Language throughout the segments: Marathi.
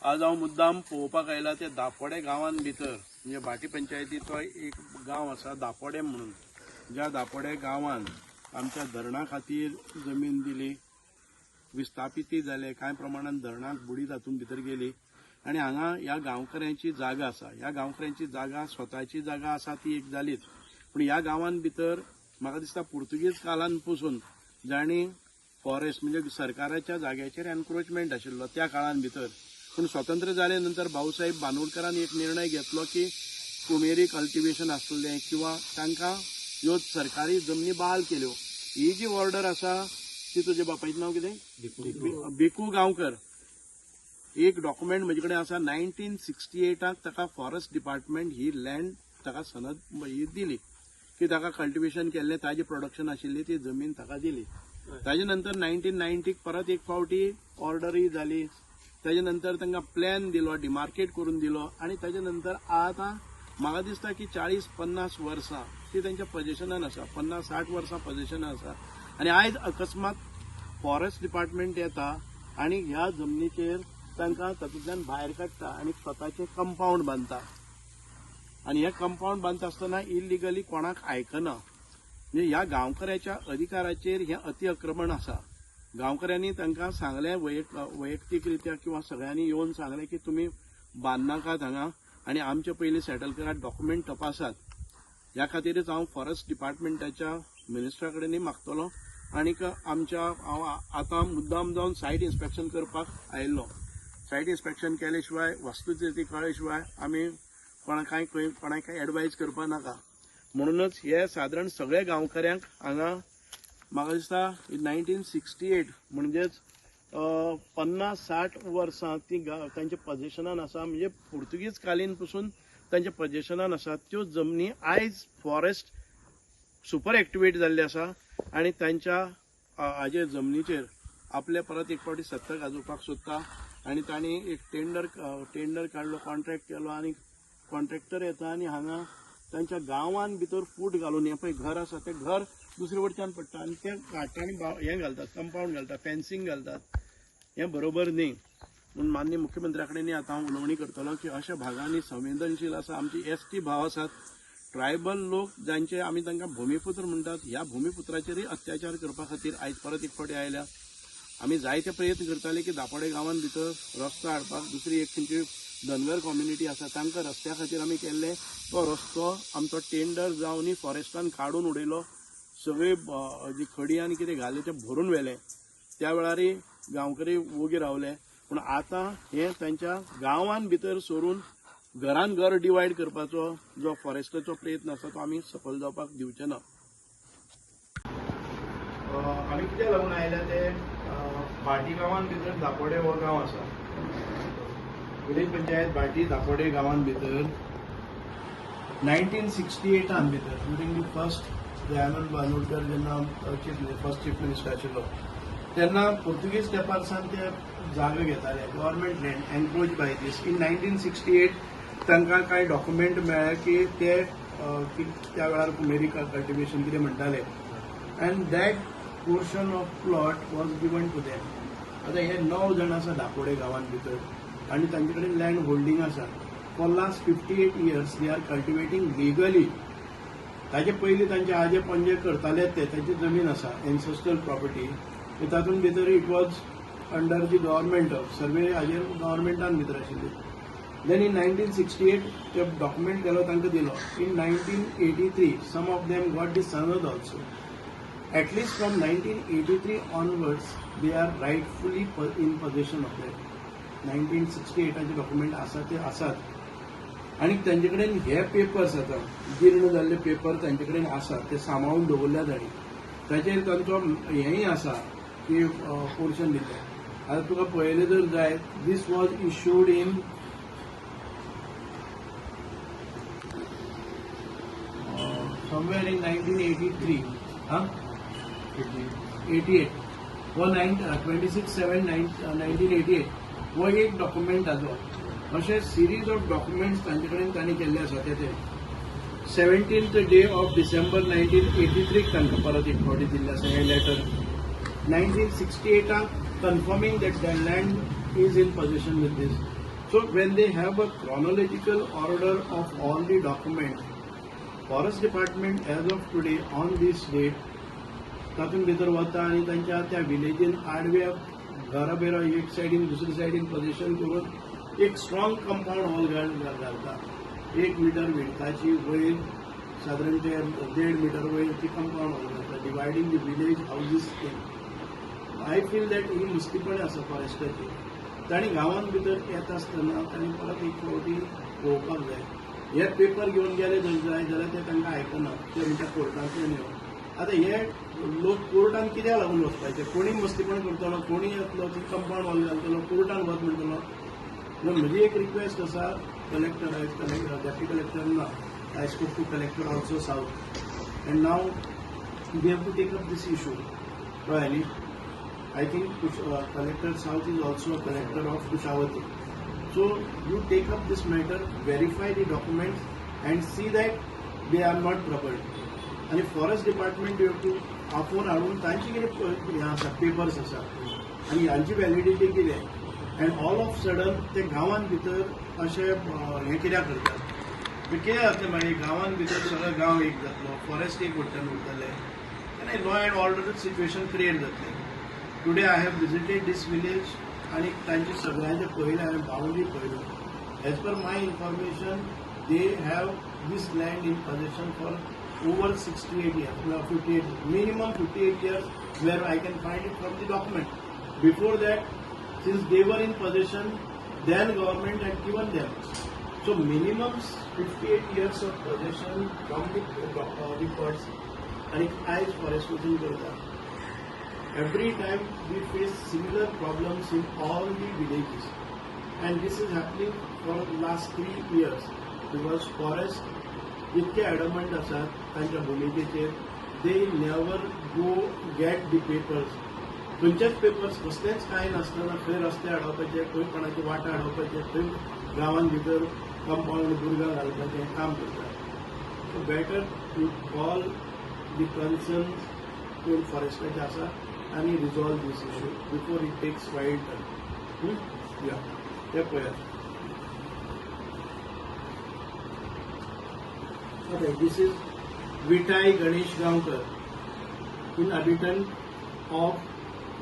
आज हांव मुद्दाम पळोवपाक आयला ते दापोडे गांवान भितर म्हणजे भाटी पंचायतीचो एक गांव आसा दापोडे म्हणून. ज्या दापोडे गांवान आमच्या धरणा खातीर जमीन दिली, विस्थापिती जाले, कांय प्रमाणात धरणाक बुडी तातून भितर गेली आणि हांगा ह्या गांवकऱ्यांची जागा आसा. ह्या गांवकऱ्यांची जागा स्वताची जागा आसा ती एक जालीच, पूण ह्या गांवान भितर म्हाका दिसता पुर्तुगीज काळान पासून जाणी फॉरेस्ट म्हणजे सरकाराच्या जाग्याचेर एन्क्रोचमेंट आशिल्लो त्या काळान भितर. पूण स्वतंत्र जाले नंतर भाऊसाहेब बांदोडकरान एक निर्णय घेतलो की कुमेरी कल्टिवेशन आसलें किंवा तांकां ह्यो सरकारी जमनी बहाल केल्यो. ही जी ऑर्डर आसा ती तुजे बापायचें नांव कितें? भिकू गांवकर. एक डॉक्युमेंट म्हजे कडेन आसा 1968 ताका फॉरेस्ट डिपार्टमेंट ही लँड ताका सनद ही दिली की ताका कल्टिवेशन केल्लें ताजी प्रोडक्शन आशिल्ली ती जमीन ताका दिली. ताजे नंतर 1990 परत एक फावटी ऑर्डरय जाली. ताजे नंतर तांकां प्लॅन दिलो, डिमार्केट करून दिलो आणि ताजे नंतर आतां म्हाका दिसता की 40-50 वर्सां ती तांच्या पोझिशनान आसा, 50-60 वर्सां पोझिशनान आसा. आणि आयज अकस्मात फॉरेस्ट डिपार्टमेंट येता आणि ह्या जमनीचेर तांकां तातूंतल्यान भायर काडटा आणि स्वताचें कंपाऊंड बांदता. आणि हे कंपाऊंड बांदता आसतना इलिगली कोणाक आयकना. म्हणजे ह्या गांवकऱ्याच्या अधिकाराचेर हें अतिक्रमण आसा. गांवकऱ्यांनी तांकां सांगलें वैयक्तीकरित्या किंवा सगळ्यांनी येवन सांगलें की तुमी बांदनाकात हांगा आणि आमचे पयलीं सेटल करात, डॉक्युमेंट तपासात. ह्या खातीरच हांव फॉरेस्ट डिपार्टमेंटाच्या मिनिस्टरा कडेनय मागतलों आनीक आमच्या हांव आतां मुद्दाम जावन सायट इन्स्पेक्शन करपाक आयिल्लो. सायट इन्स्पेक्शन केले शिवाय वस्तुस्थिती कळ्ळे शिवाय आमी कोणाक एडवायज करपा नाका. म्हणूनच हे सादारण सगळे गांवकऱ्यांक हांगा म्हाका दिसता 1968 म्हणजेच 50-60 वर्सां ती तांच्या पोझिशनान आसा. म्हणजे पुर्तुगीज कालीन पासून तांच्या पोझिशनान आसा. त्यो जमनी आयज फॉरेस्ट सुपर एक्टिवेट जाल्ले आसा आणि तांच्या हाजे जमनीचेर आपले परत एक फावटी सत्ता गाजोवपाक सोदता. आणि तांणी एक टेंडर काडलो, कॉन्ट्रॅक्ट केलो आणि कॉन्ट्रॅक्टर येता आणि हांगा तांच्या गांवान भितर फूट घालून हें पळय घर आसा तें घर दुसरे वटच्यान पडटा आणि ते काटांनी हें घालतात, कंपाऊंड घालतात, फेन्सिंग घालतात. हें बरोबर न्ही. म्हणून माननीय मुख्यमंत्र्या कडेन आतां हांव उलोवणी करतलो की अशा भागांनी संवेदनशील आसा आमची एसटी भाव आसात, ट्रायबल लोक जांचे आमी तांकां भूमिपुत्र म्हणटात, ह्या भूमिपुत्राचेरय अत्याचार करपा खातीर आयज परत एक फावटी आयल्या. आमी जायते प्रयत्न करताले की दापोडे गांवान भितर रस्तो हाडपाक. दुसरी एक खंयची धनगर कम्युनिटी आसा तांकां रस्त्या खातीर आमी केल्ले. तो रस्तो आमचो टेंडर जावनय फॉरेस्टान काडून उडयलो. सगळी जी खडी आनी कितें घाले ते भरून व्हेले. त्या वेळारय गांवकरी वोगी रावले. पूण आतां हें तांच्या गांवान भितर सोडून घरान घर डिवायड करपाचो जो फॉरेस्टाचो प्रयत्न आसा तो आमी सफल जावपाक दिवचे ना. आमी कितें लागून आयल्या ते भाटी गांवान भितर दापोडे हो गांव आसा. विलेज पंचायत भाटी दापोडे गांवान भितर 1968 भितर during the first Dayanand Bandodkar जेन्ना फर्स्ट चीफ मिनिस्टर आशिल्लो तेन्ना पुर्तुगीज तेंपार सावन ते जागे घेताले, government land encroach by this. In 1968 तांकां कांय डॉक्युमेंट मेळ्ळे की ते त्या वेळार कुमेरी कल्टिवेशन कितें म्हणटाले and that portion of plot was given to them. आतां हे 9 जाण आसा दापोडे गांवान भितर आणि तांचे कडेन लँड होल्डिंग आसा. For last 58 years they are cultivating legally. ताचे पयलीं तांचे आजे पणजे करताले ते ताची जमीन आसा एन्सेस्ट्रल प्रॉपर्टी. तातूंत भितर it was under the government survey हाजेर गव्हर्मेंटान भितर आशिल्ली. देन इन 1968 ते डॉक्युमेंट केलो तांकां दिलो. In 1983 some of them got the sanad also. At least from 1983 onwards, they are rightfully in possession of that. 1968 document आसा ते आसात. आणि तांचे कडेन हे पेपर्स आतां जीर्ण जाल्ले पेपर तांचे कडेन आसा ते सांबाळून दवरल्या तांणी. ताचेर तांचो हेंय आसा की पोर्शन दिल्लें. आतां तुका पळयलें जर जाय this was issued in somewhere in 1983. 88 व 26/7/1988 हो एक डॉक्युमेंट ताजो. अशे सिरीज ऑफ डॉक्युमेंट्स तांचे कडेन तांणी केल्ले आसा ते 17th day of December 1983 तांकां परत एक फावटी दिल्ले आसा हे letter. 1968 confirming that the land is in possession with this. So when they have a chronological order of all the documents, Forest Department as of today on this date तातूंत भितर वता आनी तांच्या त्या विलेजीन आडव्या घरा बेरा एक सायडीन दुसरे सायडीन पोजिशन करून एक स्ट्रॉंग कंपाऊंड वॉल घालता 1 मीटर विडथाची वयर साधारण ते 1.5 मीटर वयर ती कंपाऊंड वॉल घालता dividing the village houses thing I feel that he मुस्तीपण आसा फॉरेस्टाची तांणी गांवांत भितर येता आसतना तांणी परत एक फावटी पळोवपाक जाय हे पेपर घेवन गेले जर जाय जाल्यार ते तांकां आयकना ते म्हणटा कोर्टांतल्यान येवन आता हे लोक कोर्टान कित्याक लागून वचपाचे कोणी मस्तीपण करतलो कोणी येतलो ती कंपाऊंड वॉल घालतलो कोर्टान वच म्हणटलो म्हणून म्हजी एक रिक्वेस्ट आसा कलेक्टर डेप्युटी कलेक्टर ना I spoke to collector also south and now we have to take up this issue कळ्ळें I think Collector South is also a collector of Kushavati. So you take up this matter, verify the documents and see that they are not troubled. And Forest Department you have to आपोवन हाडून तांची कितें हें आसा पेपर्स आसा आनी हांची वॅलिडिटी कितें एंड ऑल ऑफ सडन ते गांवांत भितर अशें हें कित्याक करतात कितें जातलें मागीर गांवांत भितर सगळो गांव एक जातलो फॉरेस्ट एक वट्टान उरतले आनी law end order situation create जातलें Today I have visited this village आणि तांचे सगळ्यांचे पळयलें हांवें बाउंड्री पळयलो as per my information they have this land in possession for over 68 years, 58, minimum 58 years where I can find it from the document. Before that, since they were in possession, then government had given them. So minimum 58 years of possession from the records and as forest within Kolkata. Every time we face similar problems in all the villages and this is happening for the last 3 years because forest इतके एडमंट आसात तांच्या भुमिकेचेर they never go get the papers खंयचेच पेपर्स कसलेच कांय नासतना खंय रस्ते अडोवपाचे खंय कोणाचे वाटा अडोवपाचे खंय गांवांत भितर कंपाऊंड भुरग्यां घालपाचें काम करतात so better to call the concern कोण फॉरेस्टाचे आसा आनी resolve this issue before it takes wild turn या ते पळयात Okay, this is Vitai Ganesh Gaonkar, inhabitant of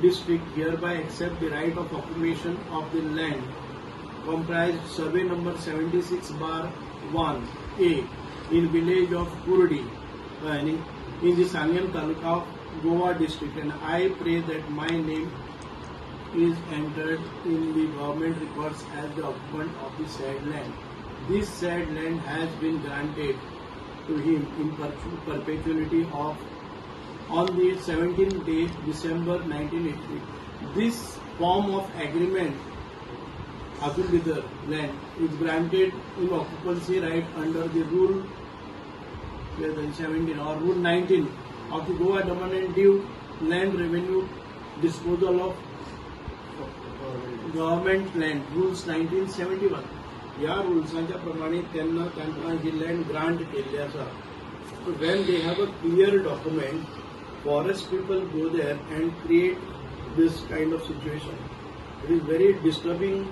district hereby accept the right of occupation of the land comprised survey number 76/1A in village of Kurdi in the Sangam Taluka of Goa district and I pray that my name is entered in the government records as the occupant of the said land. This said land has been granted to him in perpetuity on the 17th day December 1983. This form of agreement Abdul land is granted in occupancy right under the rule 17 or rule 19 of the Goa Daman and Diu land revenue disposal of government land rules 1971. या रुल्सांच्या प्रमाणे त्यांना तांकां जी लँड ग्रांट केल्ली आसा so when they have a clear document forest people go there and create this kind of situation it is very disturbing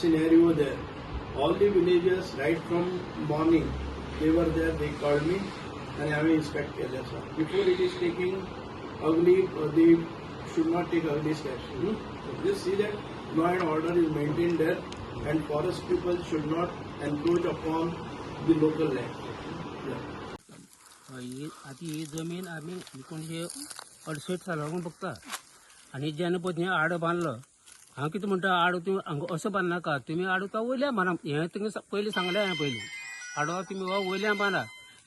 scenario there all the villages right from morning they were there they called me आनी हांवें इन्स्पेक्ट केल्लें आसा before it is taking ugly they should not take ugly steps just see that law and order is maintain there and forest people should not encroach upon the local land. आती ही जमीन आम्ही 1968 सालाकून बघता आणि जेन्ना पळय हें आड बांदलो हांव कितें म्हणटा आड तुमी असो बांदनाका तुमी आड तो वयल्या बांदा हें तुमकां पयलीं सांगलें हांवें पयलीं आडो तुमी हो वयल्या बांदा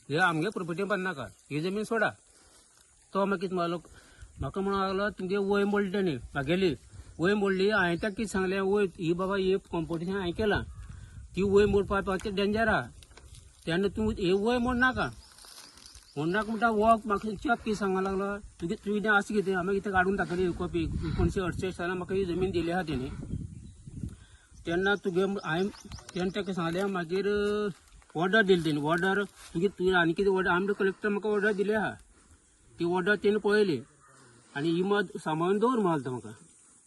हे आमगे प्रॉपर्टी बांदनाका ही जमीन सोडा तो मागीर कितें म्हणलो म्हाका म्हणून लागलो तुमगे वय मोडली तेणी म्हागेली वय मोडली हांवें ताका कितें सांगलें वय ही बाबा हे कॉम्पिटिशन हांवें केलां ती वय मोडपाक डेंजर आहा तेन्ना तूं हे वय मोडनाका म्हणटा हो म्हाका चॅप कितें सांगूंक लागलो तुवें आसा कितें हांवें कितें काडून दाखयली कॉपी 1968 सालान म्हाका ही जमीन दिली आहा तेणी तेन्ना तुगे हांवें तेन्ना ताका सांगलें मागीर ऑर्डर दिली तेणी ऑर्डर तुवें आनी कितें ऑर्डर आमचे कलेक्टर म्हाका ऑर्डर दिली आहा ती ऑर्डर तेणी पळयली आनी ही मात सांबाळून दवर म्हणटा म्हाका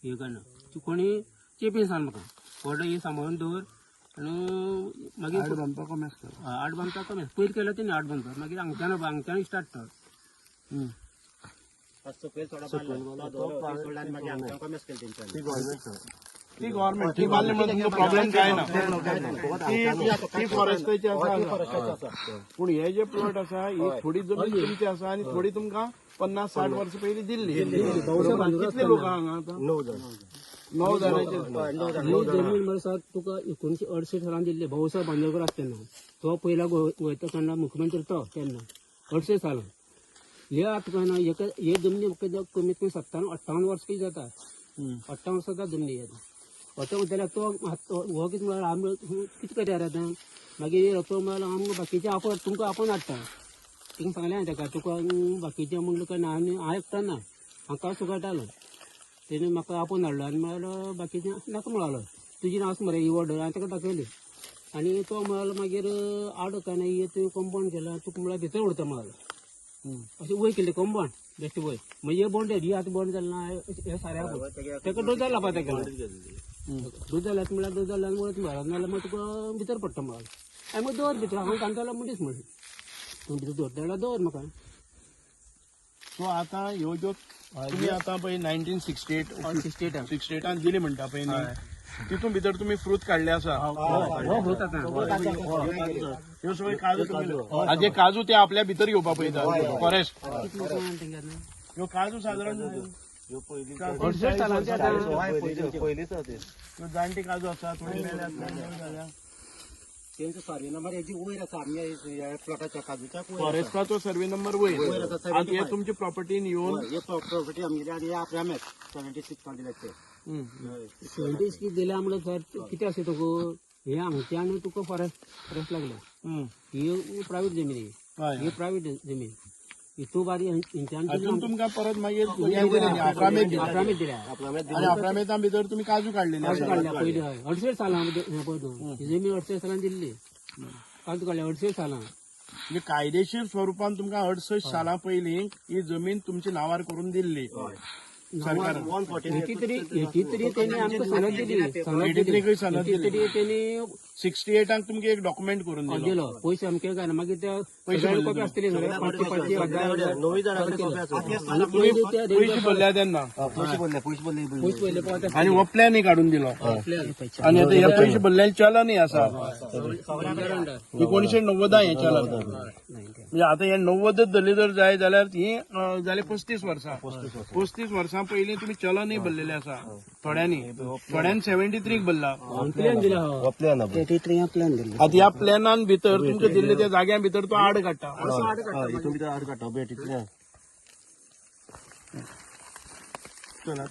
हे करना ती कोणी चेपीन सांग म्हाका ऑर्डर ही सांबाळून दवर आनी मागीर आड बांदपाक कमी आसता. आड बांदता कमी पयर केलं तेणी आड बांदता मागीर हांगच्यान स्टार्ट कर. ती गव्हर्नमेंट ती बांदली म्हणून तुमकां प्रॉब्लेम काय ना. ती फॉरेस्टाची आसा. पूण हे जे प्लॉट आसा ही थोडी जमीन तुमची आसा आनी थोडी तुमकां 50-60 वर्सां पयलीं दिल्ली. कितले लोक हांगा आतां? 9 जाणांचे. ही जमीन मरे तुका 1968 सालान दिल्ली भाऊसाहेब बांदोडकर आसता तेन्ना. तो पयला गोंयचो तेन्ना मुख्यमंत्री तो तेन्ना 68 सालान. हे आतां काय ना हे जमनी कमीत कमी 57-58 वर्स कितें जाता. 58 वर्सां जाता जमनी हे. अशें म्हणटल्यार तो हो कितें म्हळ्यार आमी कितें करया आतां. मागीर तो म्हळ्यार आमकां बाकीचे ऑफर तुमकां आपोवन हाडटा. तिंगा सांगलें हांवें ताका तुका बाकीचें म्हणलें काय ना आनी हांव एकटो ना म्हाका सुकाळटालो. तेणी म्हाका आपोवन हाडलो आनी म्हळ्यार बाकीचें नाका म्हळालो तुजी नांव मरे ही ऑर्डर हांवें ताका दाखयली. आनी तो म्हळालो मागीर आड काय ना हे तुवें कंपाउंड केला तुका म्हळ्यार भितर उरता म्हळालो. अशें वय केलें कंपाउंड बेश्टें वय मागीर हे बॉन्ड ही आतां बॉन्ड जालें ना हे साऱ्या ताका डोजर लावपा ताका डोजर लायता म्हळ्यार डोजर लावन वळत म्हळ्यार नाल्यार मागीर तुका भितर पडटा म्हळ्यार. हांवें मागीर दवर भितर हांव कांतालो मनीस म्हणलें तूं भितर दवरता जाल्यार दवर म्हाका. सो आतां ह्यो ज्यो तुमी आतां पळय 1968 दिली म्हणटा पळय न्ही तितून भितर तुमी फ्रूट काडले आसा. ह्यो सगळे काजू तुमी हाजे काजू ते आपल्या भितर घेवपा पळयता फॉरेस्ट. ह्यो काजू सादारण जाणटी काजू आसा थोडी मेले आसा. फॉरेस्टाचो सर्वे नंबर वयर आतां हे तुमचे प्रॉपर्टीन येवन प्रॉपर्टी आमगे आपल्या 76 दिले. 76 कितें दिल्या म्हळ्यार कितें आसा तुका हे हांगच्यान तुका फॉरेस्ट लागले. ही प्रायवेट जमीन ही प्रायवेट जमीन हितू बारी हातून तुमकां परत मागीर 11 दिल्या. 11 दिल्या आनी 11 भितर तुमी काजू काडलेले काजू काडल्या पयलीं 68 सालान ही जमीन 68 सालान दिल्ली काजू काडल्या 68 सालान. म्हणजे कायदेशीर स्वरुपान तुमकां 68 सालां पयलीं ही जमीन तुमच्या नांवार करून दिल्ली सरकारान. 83 तेणी आमकां सनद दिली. 83 सनद दिली. 83 तेणी 68 तुमकां एक डॉक्युमेंट करून दिलो. दिलो पयशे आमके काय ना मागीर त्या पयशे कॉपी आसतली तुमी पयशे भरल्या तेन्ना पयशे पयले पावता आनी हो प्लॅनय काडून दिलो. आनी आतां हे पयशे भरलेले चलनय आसा 1990 हे चलन. म्हणजे आतां हे 90 धरली जर जाय जाल्यार ही जाले 35 वर्सां. 35 वर्सां पयलीं तुमी चलनय भरलेलें आसा थोड्यांनी 73 भरला. आतां ह्या प्लॅनान भितर तुमकां दिल्ले त्या जाग्या भितर तो आड काडटा.